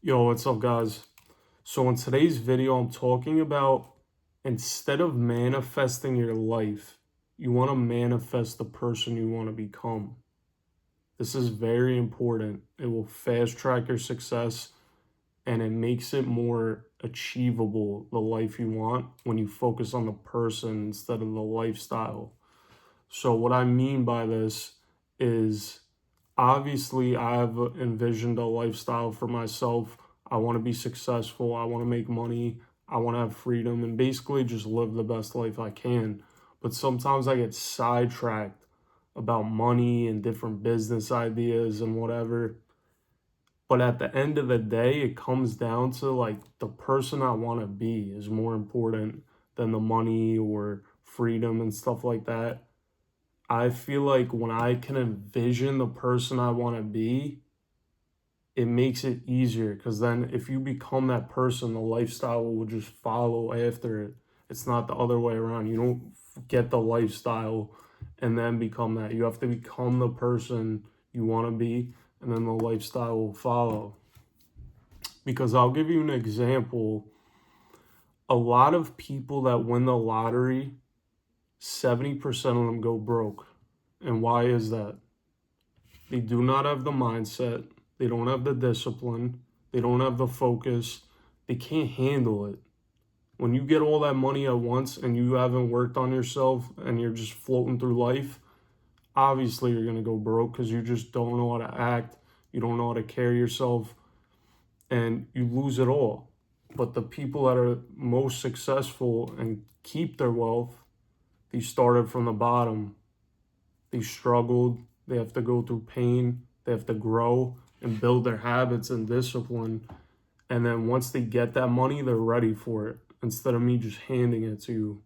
Yo, what's up, guys? So, in today's video, I'm talking about instead of manifesting your life, you want to manifest the person you want to become. This is very important. It will fast track your success and it makes it more achievable, the life you want, when you focus on the person instead of the lifestyle. So, what I mean by this is obviously I've envisioned a lifestyle for myself. I want to be successful. I want to make money. I want to have freedom and basically just live the best life I can. But sometimes I get sidetracked about money and different business ideas and whatever. But at the end of the day, it comes down to like the person I want to be is more important than the money or freedom and stuff like that. I feel like when I can envision the person I want to be, it makes it easier because then if you become that person, the lifestyle will just follow after it. It's not the other way around. You don't get the lifestyle and then become that. You have to become the person you want to be, and then the lifestyle will follow. Because I'll give you an example. A lot of people that win the lottery, 70% of them go broke. And why is that? They do not have the mindset. They don't have the discipline. They don't have the focus. They can't handle it. When you get all that money at once and you haven't worked on yourself and you're just floating through life, obviously you're going to go broke because you just don't know how to act. You don't know how to carry yourself and you lose it all. But the people that are most successful and keep their wealth, they started from the bottom. They struggled. They have to go through pain. They have to grow and build their habits and discipline. And then once they get that money, they're ready for it instead of me just handing it to you.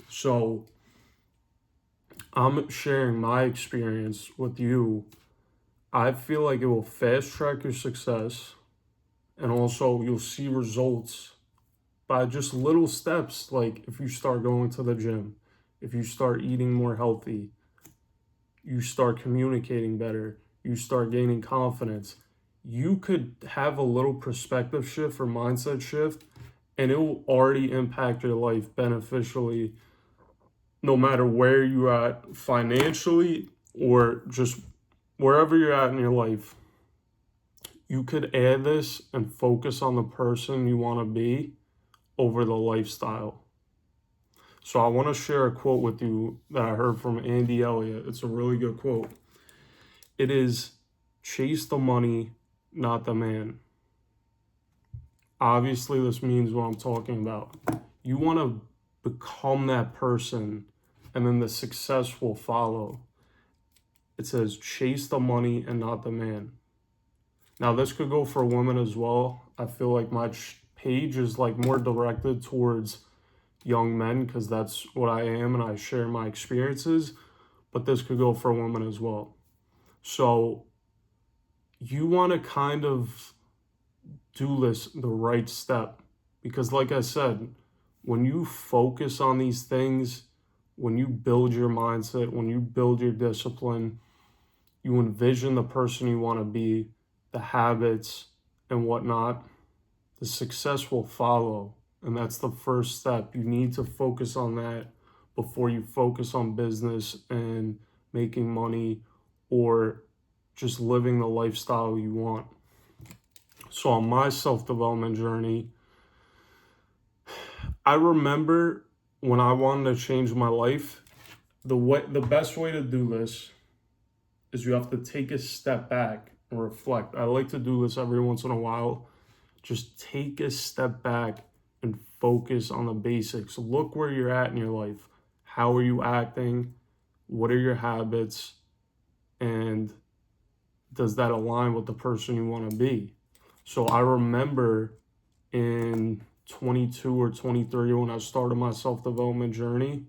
So I'm sharing my experience with you. I feel like it will fast track your success and also you'll see results by just little steps. Like if you start going to the gym, if you start eating more healthy, you start communicating better, you start gaining confidence, you could have a little perspective shift or mindset shift, and it will already impact your life beneficially no matter where you're at financially or just wherever you're at in your life. You could add this and focus on the person you want to be over the lifestyle. So I want to share a quote with you that I heard from Andy Elliott. It's a really good quote. It is chase the money, not the man. Obviously, this means what I'm talking about. You want to become that person, and then the success will follow. It says chase the money and not the man. Now, this could go for women as well. I feel like my page is like more directed towards young men because that's what I am and I share my experiences, but this could go for women as well. So you want to kind of do this the right step because like I said, when you focus on these things, when you build your mindset, when you build your discipline, you envision the person you want to be, the habits and whatnot, the success will follow. And that's the first step. You need to focus on that before you focus on business and making money or just living the lifestyle you want. So on my self-development journey, I remember when I wanted to change my life, the best way to do this is you have to take a step back and reflect. I like to do this every once in a while. Just take a step back and focus on the basics. Look where you're at in your life. How are you acting? What are your habits? And does that align with the person you want to be? So I remember in 22 or 23 when I started my self-development journey,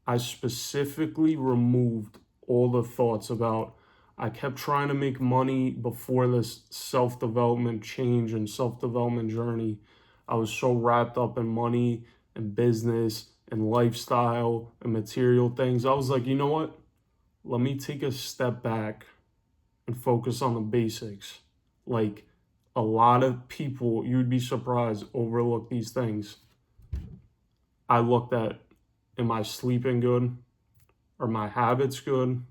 I specifically removed all the thoughts about I kept trying to make money before this self-development change and self-development journey. I was so wrapped up in money and business and lifestyle and material things. I was like, you know what? Let me take a step back and focus on the basics. Like a lot of people, you'd be surprised, overlook these things. I looked at, am I sleeping good? Are my habits good?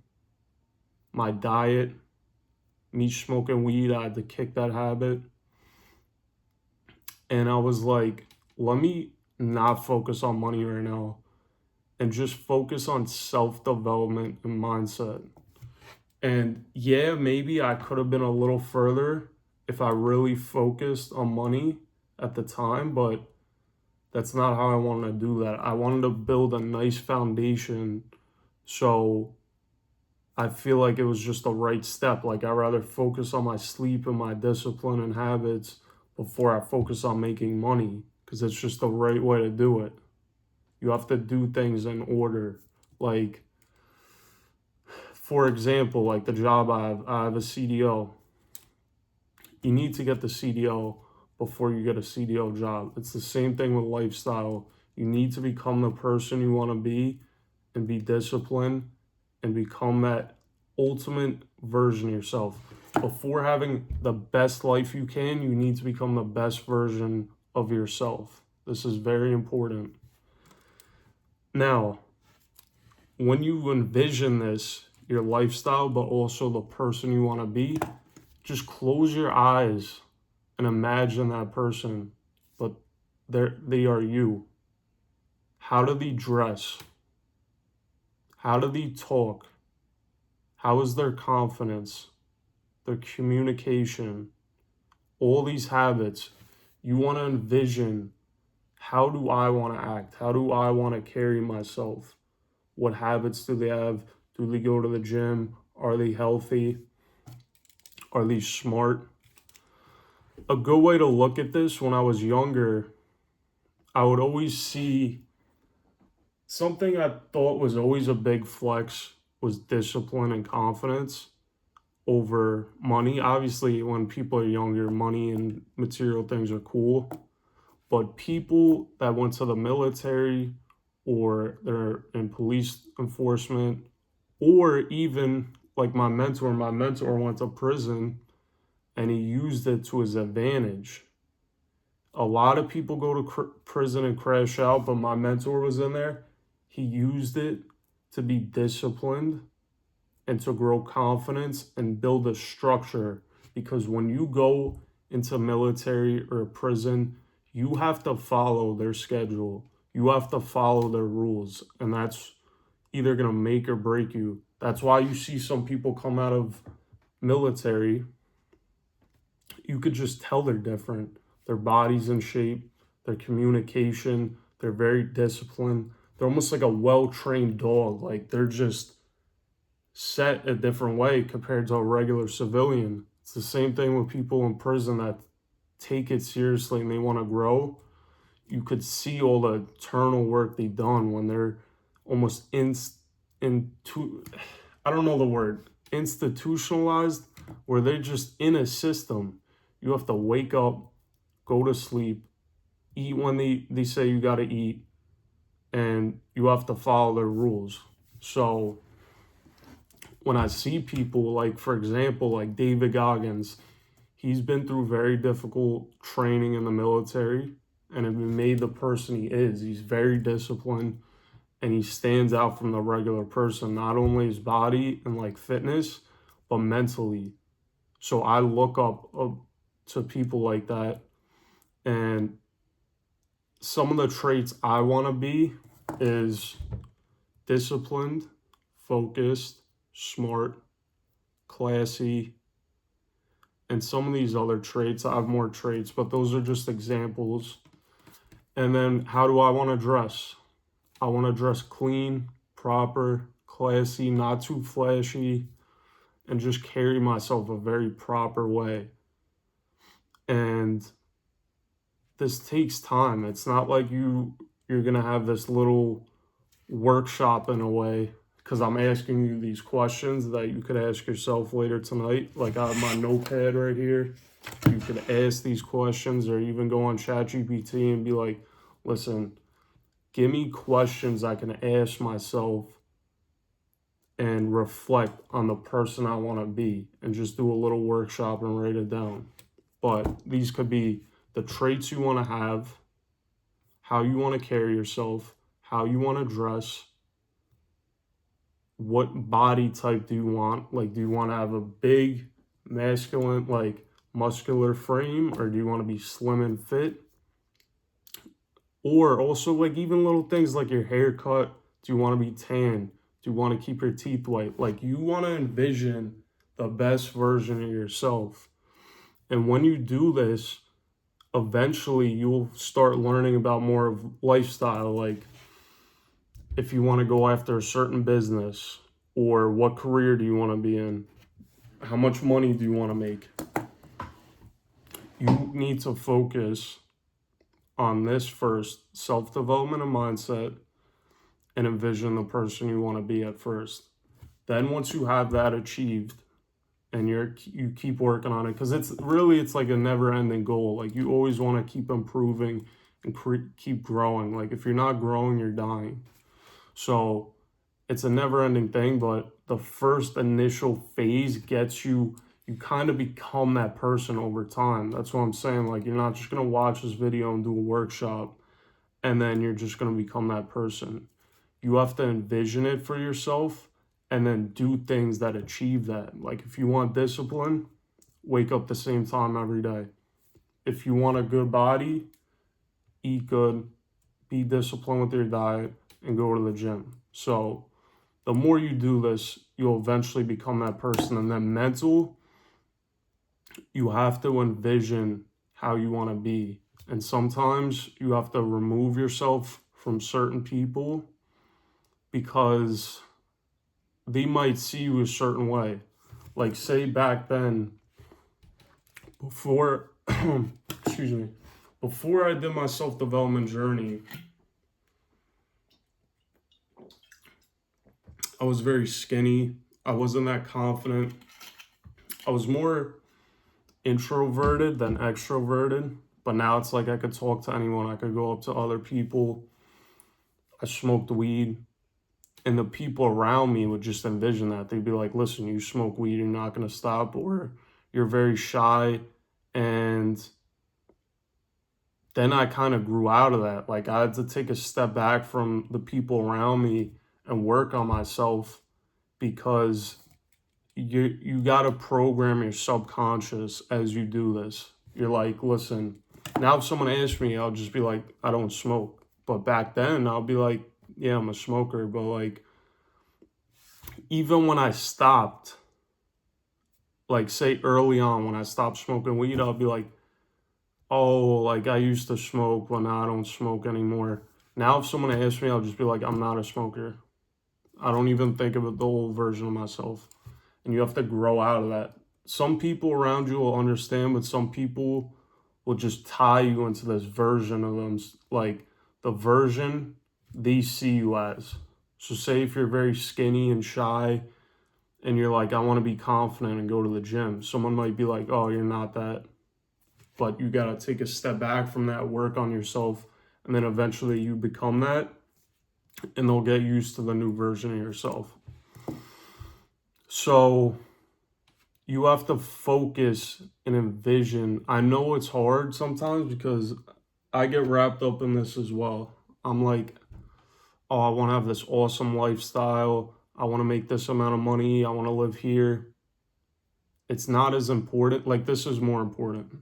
My diet? Me smoking weed, I had to kick that habit. And I was like, let me not focus on money right now and just focus on self-development and mindset. And yeah, maybe I could have been a little further if I really focused on money at the time, but that's not how I wanted to do that. I wanted to build a nice foundation, so I feel like it was just the right step. Like, I'd rather focus on my sleep and my discipline and habits before I focus on making money, because it's just the right way to do it. You have to do things in order. Like, for example, like the job I have a CDO. You need to get the CDO before you get a CDO job. It's the same thing with lifestyle. You need to become the person you want to be and be disciplined and become that ultimate version of yourself. Before having the best life you can, you need to become the best version of yourself. This is very important. Now, when you envision this, your lifestyle, but also the person you want to be, just close your eyes and imagine that person, but they are you. How do they dress? How do they talk? How is their confidence, their communication, all these habits? You want to envision, how do I want to act? How do I want to carry myself? What habits do they have? Do they go to the gym? Are they healthy? Are they smart? A good way to look at this, when I was younger, I would always see something I thought was always a big flex was discipline and confidence over money. Obviously, when people are younger, money and material things are cool. But people that went to the military or they're in police enforcement, or even like my mentor went to prison and he used it to his advantage. A lot of people go to prison and crash out, but my mentor was in there. He used it to be disciplined and to grow confidence and build a structure. Because when you go into military or prison, you have to follow their schedule. You have to follow their rules. And that's either going to make or break you. That's why you see some people come out of military. You could just tell they're different. Their body's in shape, their communication, they're very disciplined. They're almost like a well-trained dog. Like, they're just set a different way compared to a regular civilian. It's the same thing with people in prison that take it seriously and they want to grow. You could see all the internal work they've done when they're almost I don't know the word, institutionalized, where they're just in a system. You have to wake up, go to sleep, eat when they say you got to eat, and you have to follow their rules. So when I see people, like, for example, like David Goggins, he's been through very difficult training in the military and have been made the person he is. He's very disciplined and he stands out from the regular person, not only his body and like fitness, but mentally. So I look up to people like that. And some of the traits I want to be is disciplined, focused, smart, classy, and some of these other traits. I have more traits, but those are just examples. And then how do I want to dress? I want to dress clean, proper, classy, not too flashy, and just carry myself a very proper way. And this takes time. It's not like you're going to have this little workshop in a way, because I'm asking you these questions that you could ask yourself later tonight. Like, I have my notepad right here. You could ask these questions, or even go on ChatGPT and be like, listen, give me questions I can ask myself and reflect on the person I want to be, and just do a little workshop and write it down. but these could be the traits you want to have, how you want to carry yourself, how you want to dress, what body type do you want? Like, do you want to have a big, masculine, like muscular frame, or do you want to be slim and fit? Or also, like, even little things like your haircut. Do you want to be tan? Do you want to keep your teeth white? Like, you want to envision the best version of yourself. And when you do this, eventually you'll start learning about more of lifestyle. Like, if you want to go after a certain business, or what career do you want to be in? How much money do you want to make? You need to focus on this first, self-development and mindset, and envision the person you want to be at first. Then once you have that achieved, and you keep working on it, because it's like a never-ending goal. Like, you always want to keep improving and keep growing. Like, if you're not growing, you're dying. So it's a never-ending thing, but the first initial phase gets you kind of become that person over time. That's what I'm saying. Like, you're not just going to watch this video and do a workshop and then you're just going to become that person. You have to envision it for yourself and then do things that achieve that. Like, if you want discipline, wake up the same time every day. If you want a good body, eat good, be disciplined with your diet, and go to the gym. So the more you do this, you'll eventually become that person. And then mental, you have to envision how you want to be. And sometimes you have to remove yourself from certain people because they might see you a certain way. Like, say back then, before, excuse me, before I did my self-development journey, I was very skinny. I wasn't that confident. I was more introverted than extroverted. But now it's like I could talk to anyone. I could go up to other people. I smoked weed. And the people around me would just envision that. They'd be like, listen, you smoke weed, you're not going to stop. Or you're very shy. And then I kind of grew out of that. Like, I had to take a step back from the people around me and work on myself, because you got to program your subconscious as you do this. You're like, listen, now if someone asks me, I'll just be like, I don't smoke. But back then, I'll be like, yeah, I'm a smoker. But like, even when I stopped, like, say early on when I stopped smoking weed, I'll be like, oh, like, I used to smoke, but now I don't smoke anymore. Now if someone asks me, I'll just be like, I'm not a smoker. I don't even think of it, the old version of myself. And you have to grow out of that. Some people around you will understand, but some people will just tie you into this version of them, like the version they see you as. So say if you're very skinny and shy and you're like, I want to be confident and go to the gym, someone might be like, oh, you're not that. But you got to take a step back from that, work on yourself, and then eventually you become that, and they'll get used to the new version of yourself. So you have to focus and envision. I know it's hard sometimes because I get wrapped up in this as well. I'm like, oh, I want to have this awesome lifestyle. I want to make this amount of money. I want to live here. It's not as important. Like, this is more important.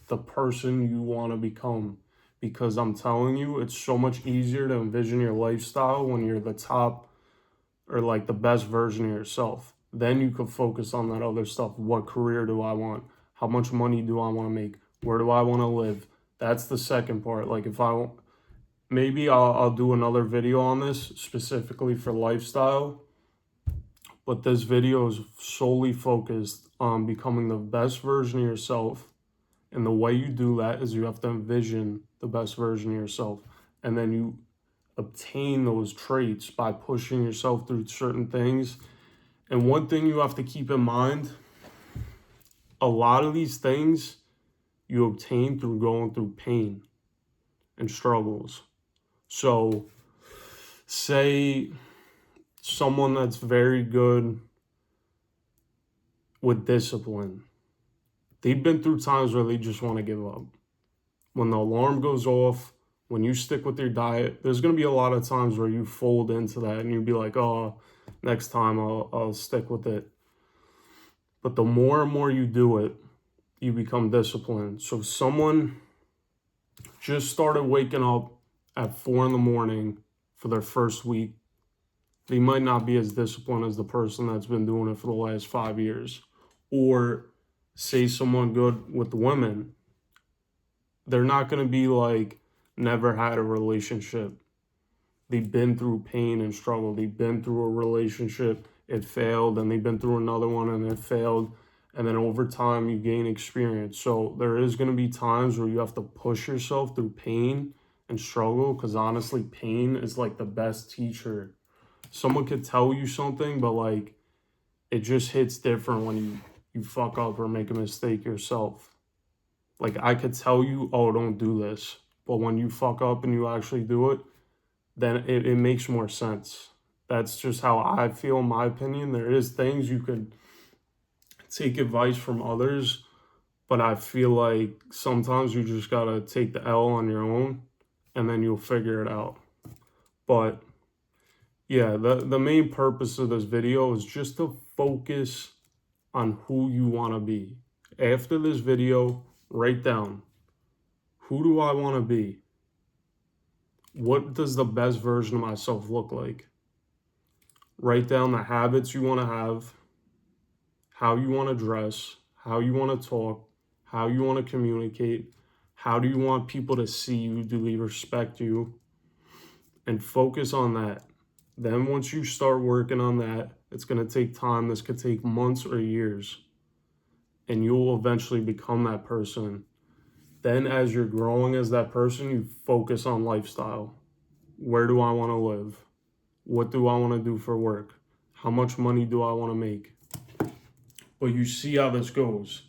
The person you want to become. Because I'm telling you, it's so much easier to envision your lifestyle when you're the top, or like the best version of yourself. Then you can focus on that other stuff. What career do I want? How much money do I want to make? Where do I want to live? That's the second part. Like, if I want, maybe I'll do another video on this specifically for lifestyle. But this video is solely focused on becoming the best version of yourself. And the way you do that is you have to envision the best version of yourself. And then you obtain those traits by pushing yourself through certain things. And one thing you have to keep in mind, a lot of these things you obtain through going through pain and struggles. So say someone that's very good with discipline, they've been through times where they just want to give up. When the alarm goes off, when you stick with your diet, there's going to be a lot of times where you fold into that and you'll be like, oh, next time I'll stick with it. But the more and more you do it, you become disciplined. So if someone just started waking up at 4 in the morning for their first week, they might not be as disciplined as the person that's been doing it for the last 5 years. Or say someone good with women, they're not going to be like never had a relationship. They've been through pain and struggle. They've been through a relationship, it failed, and they've been through another one and it failed. And then over time, you gain experience. So there is going to be times where you have to push yourself through pain and struggle, because honestly, pain is like the best teacher. Someone could tell you something, but like it just hits different when you fuck up or make a mistake yourself. Like I could tell you, oh, don't do this. But when you fuck up and you actually do it, then it makes more sense. That's just how I feel, in my opinion. There is things you could take advice from others, but I feel like sometimes you just gotta take the L on your own and then you'll figure it out. But yeah, the main purpose of this video is just to focus on who you want to be. After this video, write down, who do I want to be? What does the best version of myself look like? Write down the habits you want to have, how you want to dress, how you want to talk, how you want to communicate, how do you want people to see you, do they respect you, and focus on that. Then once you start working on that, it's going to take time. This could take months or years, and you'll eventually become that person. Then as you're growing as that person, you focus on lifestyle. Where do I want to live? What do I want to do for work? How much money do I want to make? But you see how this goes.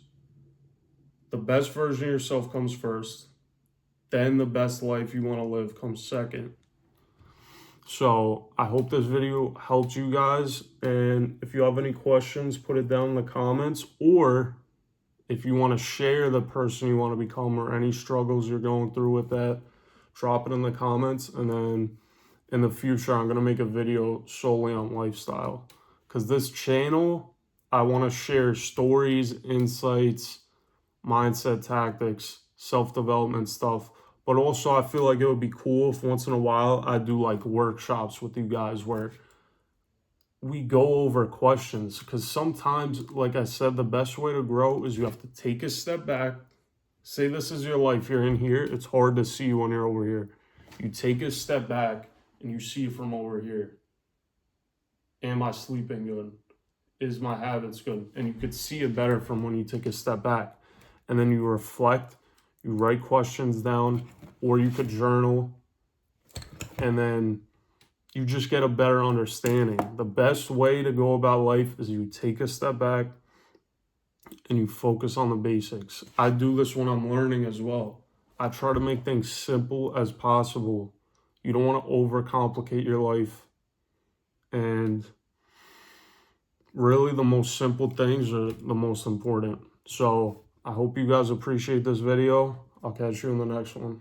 The best version of yourself comes first. Then the best life you want to live comes second. So I hope this video helped you guys. And if you have any questions, put it down in the comments. Or if you want to share the person you want to become or any struggles you're going through with that, drop it in the comments. And then in the future, I'm going to make a video solely on lifestyle. Because this channel, I want to share stories, insights, mindset tactics, self-development stuff. But also, I feel like it would be cool if once in a while I do like workshops with you guys where we go over questions. Because sometimes, like I said, the best way to grow is you have to take a step back. Say this is your life. You're in here. It's hard to see when you're over here. You take a step back and you see from over here. Am I sleeping good? Is my habits good? And you could see it better from when you take a step back. And then you reflect. You write questions down, or you could journal, and then you just get a better understanding. The best way to go about life is you take a step back and you focus on the basics. I do this when I'm learning as well. I try to make things simple as possible. You don't want to overcomplicate your life. And really the most simple things are the most important. So I hope you guys appreciate this video. I'll catch you in the next one.